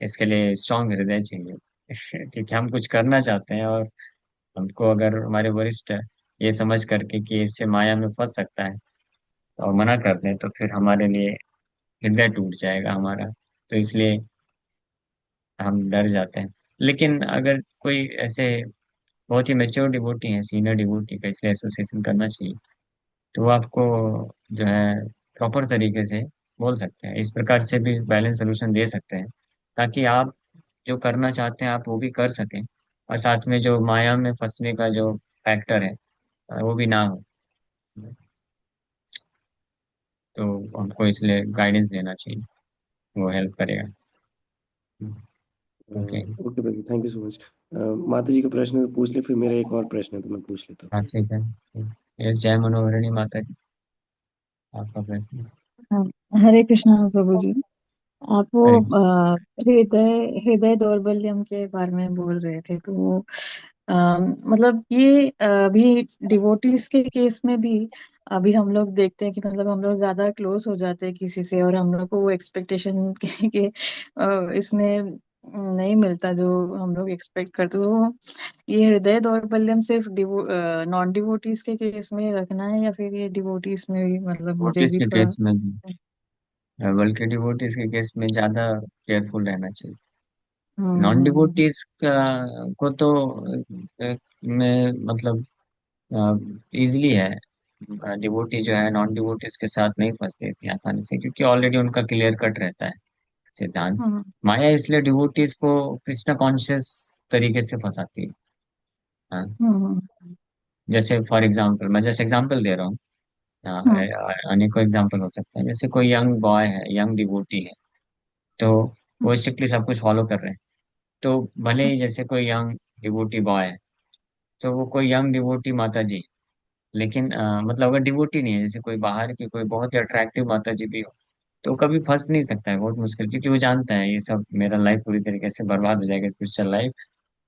इसके लिए स्ट्रांग हृदय चाहिए। क्योंकि हम कुछ करना चाहते हैं, और हमको अगर हमारे वरिष्ठ ये समझ करके कि इससे माया में फंस सकता है और मना कर दें, तो फिर हमारे लिए हृदय टूट जाएगा हमारा। तो इसलिए हम डर जाते हैं। लेकिन अगर कोई ऐसे बहुत ही मेच्योर डिवोटी है, सीनियर डिवोटी का, इसलिए एसोसिएशन करना चाहिए। तो वो आपको जो है प्रॉपर तरीके से बोल सकते हैं, इस प्रकार से भी बैलेंस सोल्यूशन दे सकते हैं, ताकि आप जो करना चाहते हैं आप वो भी कर सकें, और साथ में जो माया में फंसने का जो फैक्टर है वो भी ना हो। तो हमको इसलिए गाइडेंस देना चाहिए, वो हेल्प करेगा। ओके। ओके भाई, थैंक यू सो मच। माता जी का प्रश्न पूछ ले, फिर मेरा एक और प्रश्न है तो मैं पूछ लेता हाँ ठीक है। यस, जय मनोहरिणी माता जी, आपका प्रश्न। हाँ, हरे कृष्णा प्रभु जी। आप वो हरे कृष्ण। हृदय हृदय दौर्बल्यम के बारे में बोल रहे थे, तो वो मतलब ये अभी डिवोटीज के केस में भी अभी हम लोग देखते हैं कि मतलब हम लोग ज्यादा क्लोज हो जाते हैं किसी से, और हम लोग को वो एक्सपेक्टेशन के इसमें नहीं मिलता जो हम लोग एक्सपेक्ट करते। तो ये हृदय दौर्बल्यम सिर्फ नॉन डिवोटीज के केस में रखना है, या फिर ये डिवोटीज में भी मतलब मुझे डिवोटीज भी के थोड़ा। केस में भी, बल्कि डिवोटीज के केस में ज्यादा केयरफुल रहना चाहिए। नॉन हम्म डिवोटीज का को तो में मतलब इजली है। डिवोटी जो है नॉन डिवोटीज के साथ नहीं फंसते इतनी आसानी से, क्योंकि ऑलरेडी उनका क्लियर कट रहता है सिद्धांत। हम्म माया इसलिए डिवोटीज को कृष्ण कॉन्शियस तरीके से फंसाती है। हाँ, हम्म जैसे फॉर एग्जाम्पल, मैं जस्ट एग्जाम्पल दे रहा हूँ। हम्म अनेकों एग्जाम्पल हो सकते हैं। जैसे कोई यंग बॉय है, यंग डिवोटी है, तो वो स्ट्रिक्टली सब कुछ फॉलो कर रहे हैं। तो भले ही जैसे कोई यंग डिवोटी बॉय है, तो वो कोई यंग डिवोटी माता जी, लेकिन मतलब अगर डिवोटी नहीं है, जैसे कोई बाहर की कोई बहुत ही अट्रैक्टिव माता जी भी हो, तो कभी फंस नहीं सकता है, बहुत मुश्किल, क्योंकि वो जानता है ये सब मेरा लाइफ पूरी तरीके से बर्बाद हो जाएगा, स्पिरिचुअल लाइफ।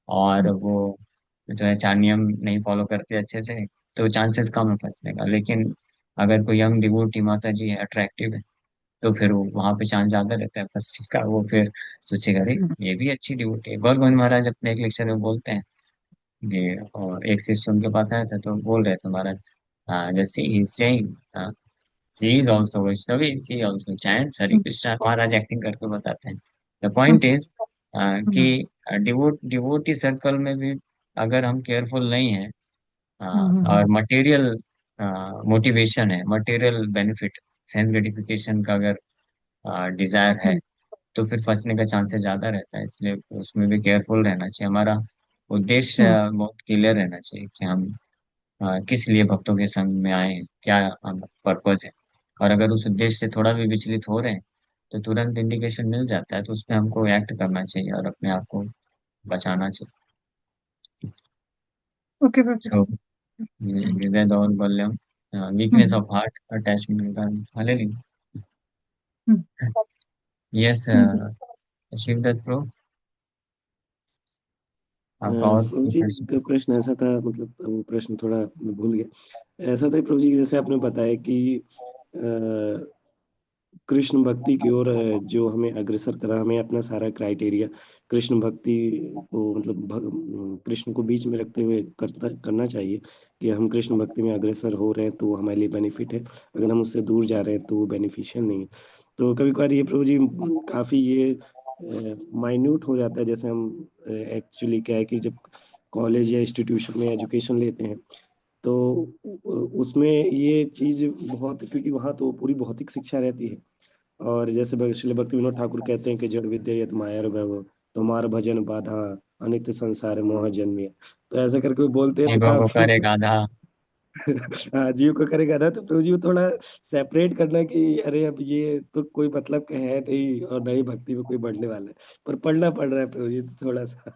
और वो जो है चार नियम नहीं फॉलो करते अच्छे से, तो चांसेस कम है फंसने का। लेकिन अगर कोई यंग डिवोटी माता जी है, अट्रैक्टिव है, तो फिर वो वहां पे चांस ज्यादा रहता है फंसने का। वो फिर सोचेगा अरे ये भी अच्छी ड्यूटी है। गौर गोविंद महाराज अपने एक लेक्चर में बोलते हैं ये, और एक शिष्य उनके पास आया था तो बोल रहे थे महाराज, जैसे ही saying she is also Vaishnavi, she also chants Hare Krishna. महाराज एक्टिंग करके बताते हैं। द पॉइंट इज कि डिवोटी सर्कल में भी अगर हम केयरफुल नहीं है, और मटेरियल मोटिवेशन है, मटेरियल बेनिफिट, सेंस ग्रेटिफिकेशन का अगर डिजायर है, तो फिर फंसने का चांसेस ज्यादा रहता है। इसलिए उसमें भी केयरफुल रहना चाहिए। हमारा उद्देश्य बहुत क्लियर रहना चाहिए कि हम किस लिए भक्तों के संग में आए हैं, क्या पर्पज है। और अगर उस उद्देश्य से थोड़ा भी विचलित हो रहे हैं, तो तुरंत इंडिकेशन मिल जाता है, तो उसमें हमको एक्ट करना चाहिए और अपने आप को बचाना चाहिए। ओके प्रभु तो जी, थैंक हृदय दौर्बल्यम, you. Weakness of heart attachment के कारण। Hallelujah. Yes, thank you. Shivdatt प्रो, आपका और प्रभु कोई जी प्रश्न? का प्रश्न ऐसा था, मतलब वो प्रश्न थोड़ा मैं भूल गया। ऐसा था प्रभु जी, जैसे आपने बताया कि कृष्ण भक्ति की ओर जो हमें अग्रसर करा, हमें अपना सारा क्राइटेरिया कृष्ण भक्ति को मतलब कृष्ण को बीच में रखते हुए करना चाहिए कि हम कृष्ण भक्ति में अग्रसर हो रहे हैं तो वो हमारे लिए बेनिफिट है, अगर हम उससे दूर जा रहे हैं तो वो बेनिफिशियल नहीं है। तो कभी कभार ये प्रभु जी काफी ये माइन्यूट हो जाता है, जैसे हम एक्चुअली क्या है कि जब कॉलेज या इंस्टीट्यूशन में एजुकेशन लेते हैं तो उसमें ये चीज बहुत, क्योंकि वहाँ तो पूरी भौतिक शिक्षा रहती है। और जैसे श्रील भक्ति विनोद ठाकुर कहते हैं कि जड़ विद्या यत माया भव, तुम्हार भजन बाधा, अनित्य संसार मोह जन्मिय। तो ऐसा करके वो बोलते हैं तो जीवों को काफी करे गाधा। हाँ, जीव को करेगा ना, तो प्रभु जी को थोड़ा सेपरेट करना कि अरे अब ये तो कोई मतलब का है नहीं और नहीं भक्ति में कोई बढ़ने वाला है, पर पढ़ना पड़ रहा है प्रभु जी, तो थोड़ा सा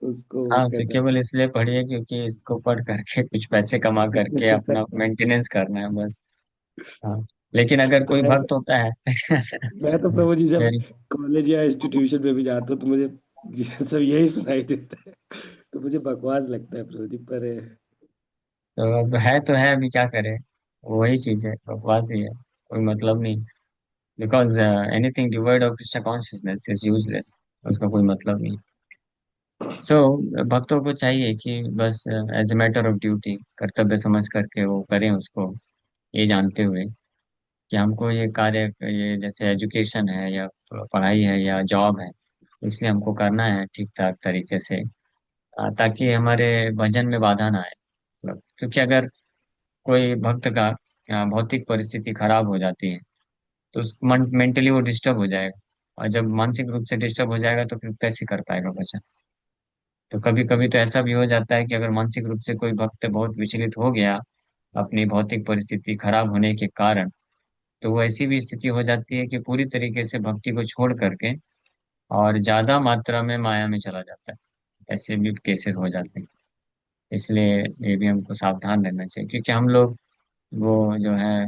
उसको वो हाँ, तो करना केवल इसलिए पढ़िए क्योंकि इसको पढ़ करके कुछ पैसे कमा करके अपना पड़ेगा। मेंटेनेंस करना है बस। हाँ, लेकिन अगर तो कोई मैं भक्त होता है मैं तो प्रभु जी जब फिर कॉलेज या इंस्टीट्यूशन में भी जाता हूँ तो मुझे ये सब यही सुनाई देता है, तो मुझे बकवास लगता है प्रभु जी, पर तो अब है तो है, अभी क्या करें। वही चीज है, बकवास ही है, कोई मतलब नहीं। Because anything divide of Krishna consciousness is useless, उसका कोई मतलब नहीं। सो भक्तों को चाहिए कि बस as a matter of duty, कर्तव्य समझ करके वो करें उसको, ये जानते हुए कि हमको ये कार्य, ये जैसे एजुकेशन है या पढ़ाई है या जॉब है, इसलिए हमको करना है ठीक ठाक तरीके से, ताकि हमारे भजन में बाधा ना आए। मतलब क्योंकि अगर कोई भक्त का भौतिक परिस्थिति खराब हो जाती है तो उस मेंटली वो डिस्टर्ब हो जाएगा, और जब मानसिक रूप से डिस्टर्ब हो जाएगा तो फिर कैसे कर पाएगा भजन। तो कभी कभी तो ऐसा भी हो जाता है कि अगर मानसिक रूप से कोई भक्त बहुत विचलित हो गया अपनी भौतिक परिस्थिति खराब होने के कारण, तो वो ऐसी भी स्थिति हो जाती है कि पूरी तरीके से भक्ति को छोड़ करके और ज्यादा मात्रा में माया में चला जाता है। ऐसे भी केसेस हो जाते हैं। इसलिए ये भी हमको सावधान रहना चाहिए, क्योंकि हम लोग वो जो है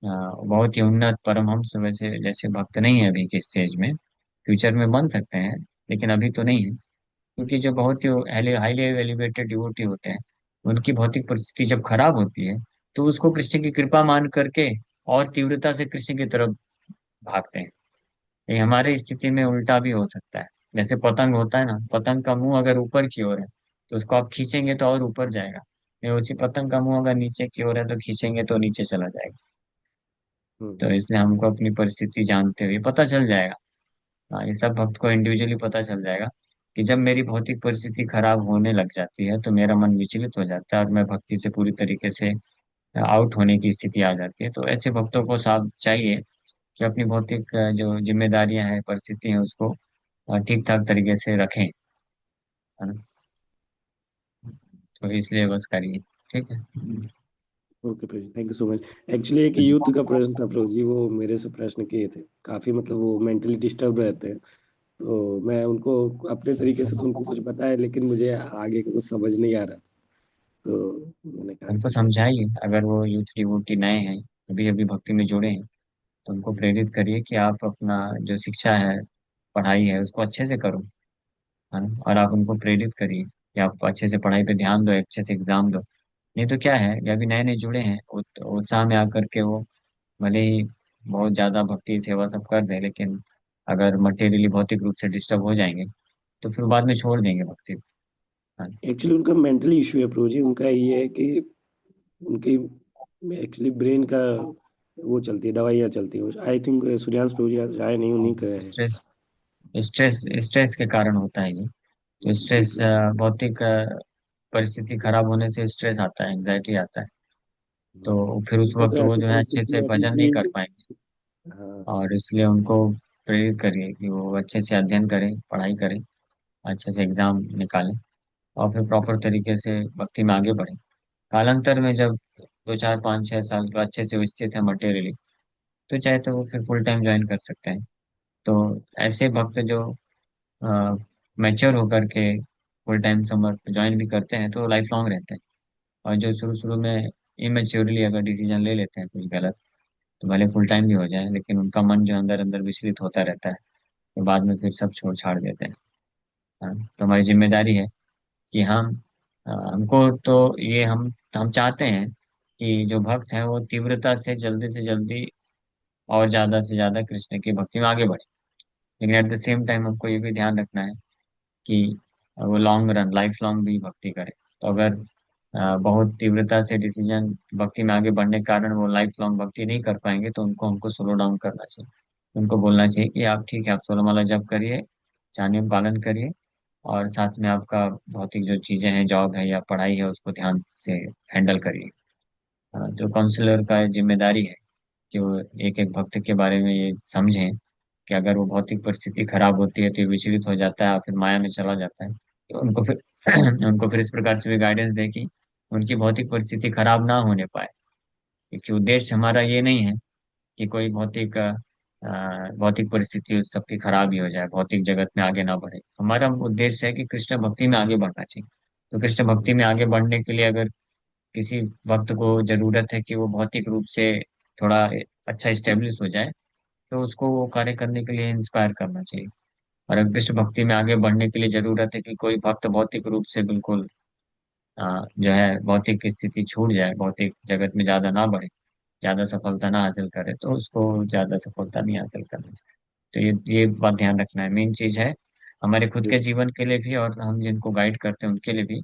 बहुत ही उन्नत परमहंस वैसे जैसे भक्त नहीं है अभी के स्टेज में। फ्यूचर में बन सकते हैं, लेकिन अभी तो नहीं है। क्योंकि जो बहुत ही हाईली एलिवेटेड डिवोटी होते हैं, उनकी भौतिक परिस्थिति जब खराब होती है तो उसको कृष्ण की कृपा मान करके और तीव्रता से कृष्ण की तरफ भागते हैं। ये हमारे स्थिति में उल्टा भी हो सकता है। जैसे पतंग होता है ना, पतंग का मुंह अगर ऊपर की ओर है तो उसको आप खींचेंगे तो और ऊपर जाएगा। ये उसी पतंग का मुंह अगर नीचे की ओर है तो खींचेंगे तो नीचे चला जाएगा। तो हम्म, इसलिए हमको अपनी परिस्थिति जानते हुए पता चल जाएगा। हाँ, ये सब भक्त को इंडिविजुअली पता चल जाएगा कि जब मेरी भौतिक परिस्थिति खराब होने लग जाती है तो मेरा मन विचलित हो जाता है और मैं भक्ति से पूरी तरीके से आउट होने की स्थिति आ जाती है। तो ऐसे भक्तों को साफ चाहिए कि अपनी भौतिक जो जिम्मेदारियां हैं, परिस्थिति हैं, उसको ठीक ठाक तरीके से रखें, है ना। तो इसलिए बस करिए। ठीक है। Okay Prabhu, thank you so much. Actually एक यूथ का प्रश्न था प्रभु जी, वो मेरे से प्रश्न किए थे, काफी मतलब वो मेंटली डिस्टर्ब रहते हैं, तो मैं उनको अपने तरीके से तो उनको कुछ बताया, लेकिन मुझे आगे का कुछ समझ नहीं आ रहा, तो मैंने कहा उनको कि समझाइए, अगर वो यूथ डिवोटी नए हैं, अभी अभी भक्ति में जुड़े हैं, तो उनको प्रेरित करिए कि आप अपना जो शिक्षा है, पढ़ाई है, उसको अच्छे से करो, है ना। और आप उनको प्रेरित करिए कि आप अच्छे से पढ़ाई पे ध्यान दो, अच्छे से एग्जाम दो। नहीं तो क्या है, ये अभी नए नए जुड़े हैं, उत्साह में आकर के वो भले ही बहुत ज्यादा भक्ति सेवा सब कर दें, लेकिन अगर मटेरियली भौतिक रूप से डिस्टर्ब हो जाएंगे तो फिर बाद में छोड़ देंगे भक्ति। हाँ। एक्चुअली उनका मेंटली इशू है प्रभु जी, उनका ये है कि उनकी एक्चुअली ब्रेन का वो चलती है, दवाइयाँ चलती है, आई थिंक सूर्यांश प्रभु जी आए नहीं, उन्हीं का है। स्ट्रेस स्ट्रेस स्ट्रेस के कारण होता है ये। तो जी स्ट्रेस, प्रभु जी। भौतिक परिस्थिति खराब होने से स्ट्रेस आता है, एंग्जाइटी आता है। तो फिर उस उनका तो वक्त वो ऐसी जो है अच्छे परिस्थिति से है अभी भजन नहीं कर कि पाएंगे। हाँ। और इसलिए उनको प्रेरित करिए कि वो अच्छे से अध्ययन करें, पढ़ाई करें, अच्छे से एग्जाम निकालें, और फिर प्रॉपर तरीके से भक्ति में आगे बढ़ें। कालांतर में जब 2 4 5 6 साल के अच्छे से विकसित है मटेरियली, तो चाहे तो वो फिर फुल टाइम ज्वाइन कर सकते हैं। तो ऐसे भक्त जो मैच्योर होकर के फुल टाइम समर ज्वाइन भी करते हैं तो लाइफ लॉन्ग रहते हैं। और जो शुरू शुरू में इमेच्योरली अगर डिसीजन ले लेते हैं कुछ गलत, तो भले फुल टाइम भी हो जाए लेकिन उनका मन जो अंदर अंदर विचलित होता रहता है, तो बाद में फिर सब छोड़ छाड़ देते हैं। हाँ, तो हमारी जिम्मेदारी है कि हमको तो ये हम चाहते हैं कि जो भक्त हैं वो तीव्रता से जल्दी और ज्यादा से ज्यादा कृष्ण की भक्ति में आगे बढ़े। लेकिन एट द सेम टाइम हमको ये भी ध्यान रखना है कि वो लॉन्ग रन लाइफ लॉन्ग भी भक्ति करे। तो अगर बहुत तीव्रता से डिसीजन भक्ति में आगे बढ़ने के कारण वो लाइफ लॉन्ग भक्ति नहीं कर पाएंगे, तो उनको हमको स्लो डाउन करना चाहिए। उनको बोलना चाहिए कि आप ठीक है, आप 16 माला जप करिए, चार नियम पालन करिए, और साथ में आपका भौतिक जो चीजें हैं, जॉब है या पढ़ाई है, उसको ध्यान से हैंडल करिए। जो काउंसलर का जिम्मेदारी है कि वो एक एक भक्त के बारे में ये समझें कि अगर वो भौतिक परिस्थिति खराब होती है तो ये विचलित हो जाता है और फिर माया में चला जाता है। तो उनको फिर उनको फिर इस प्रकार से भी गाइडेंस दे कि उनकी भौतिक परिस्थिति खराब ना होने पाए। क्योंकि उद्देश्य हमारा ये नहीं है कि कोई भौतिक परिस्थिति उस सबकी खराब ही हो जाए, भौतिक जगत में आगे ना बढ़े। हमारा उद्देश्य है कि कृष्ण भक्ति में आगे बढ़ना चाहिए। तो कृष्ण भक्ति में आगे बढ़ने के लिए अगर किसी वक्त को जरूरत है कि वो भौतिक रूप से थोड़ा अच्छा स्टेब्लिश हो जाए, तो उसको वो कार्य करने के लिए इंस्पायर करना चाहिए। और अगर कृष्ण भक्ति में आगे बढ़ने के लिए जरूरत है कि कोई भक्त भौतिक रूप से बिल्कुल जो है भौतिक स्थिति छूट जाए, भौतिक जगत में ज्यादा ना बढ़े, ज्यादा सफलता ना हासिल करे, तो उसको ज्यादा सफलता नहीं हासिल करनी चाहिए। तो ये बात ध्यान रखना है, मेन चीज है हमारे खुद के Yes. जीवन के लिए भी और हम जिनको गाइड करते हैं उनके लिए भी।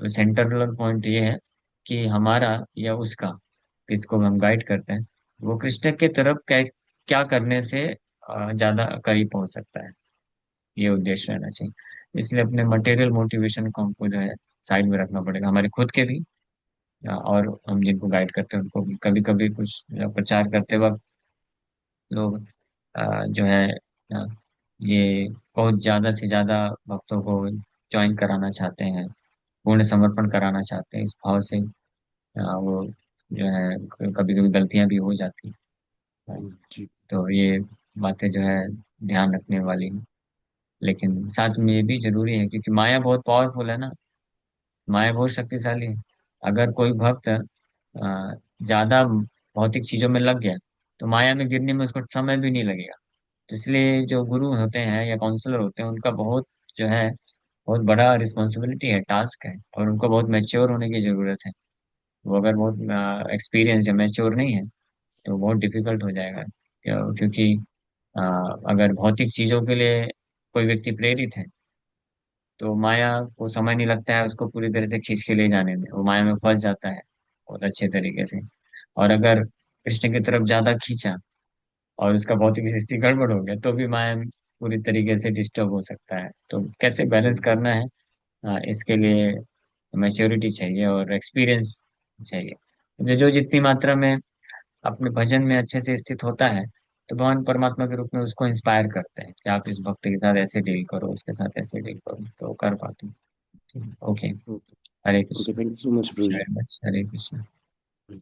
सेंट्रल पॉइंट ये है कि हमारा या उसका, किसको हम गाइड करते हैं, वो कृष्ण के तरफ क्या क्या करने से ज्यादा करीब पहुंच सकता है, ये उद्देश्य रहना चाहिए। इसलिए अपने मटेरियल मोटिवेशन को हमको जो है साइड में रखना पड़ेगा, हमारे खुद के भी और हम जिनको गाइड करते हैं उनको भी। कभी कभी कुछ प्रचार करते वक्त लोग जो है अ, ये बहुत ज्यादा से ज्यादा भक्तों को ज्वाइन कराना चाहते हैं, पूर्ण समर्पण कराना चाहते हैं, इस भाव से वो जो है कभी कभी गलतियां भी हो जाती हैं। जी। तो ये बातें जो है ध्यान रखने वाली हैं। लेकिन साथ में ये भी जरूरी है क्योंकि माया बहुत पावरफुल है ना, माया बहुत शक्तिशाली है। अगर कोई भक्त ज्यादा भौतिक चीजों में लग गया, तो माया में गिरने में उसको समय भी नहीं लगेगा। तो इसलिए जो गुरु होते हैं या काउंसलर होते हैं, उनका बहुत जो है बहुत बड़ा रिस्पॉन्सिबिलिटी है, टास्क है, और उनको बहुत मैच्योर होने की जरूरत है। वो अगर बहुत एक्सपीरियंस या मैच्योर नहीं है तो बहुत डिफिकल्ट हो जाएगा। क्योंकि अ, अगर भौतिक चीजों के लिए कोई व्यक्ति प्रेरित है, तो माया को समय नहीं लगता है उसको पूरी तरह से खींच के ले जाने में, वो माया में फंस जाता है बहुत अच्छे तरीके से। और अगर कृष्ण की तरफ ज्यादा खींचा और उसका भौतिक स्थिति गड़बड़ हो गया, तो भी माया पूरी तरीके से डिस्टर्ब हो सकता है। तो कैसे बैलेंस करना है, इसके लिए मैच्योरिटी चाहिए और एक्सपीरियंस चाहिए। जो जितनी मात्रा में अपने भजन में अच्छे से स्थित होता है, तो भगवान परमात्मा के रूप में उसको इंस्पायर करते हैं कि आप इस भक्त के साथ ऐसे डील करो, उसके साथ ऐसे डील करो, तो कर पाते हैं। Okay. Okay. Hare okay, Krishna. Thank you so much Prabhu ji. Very much. Hare Krishna.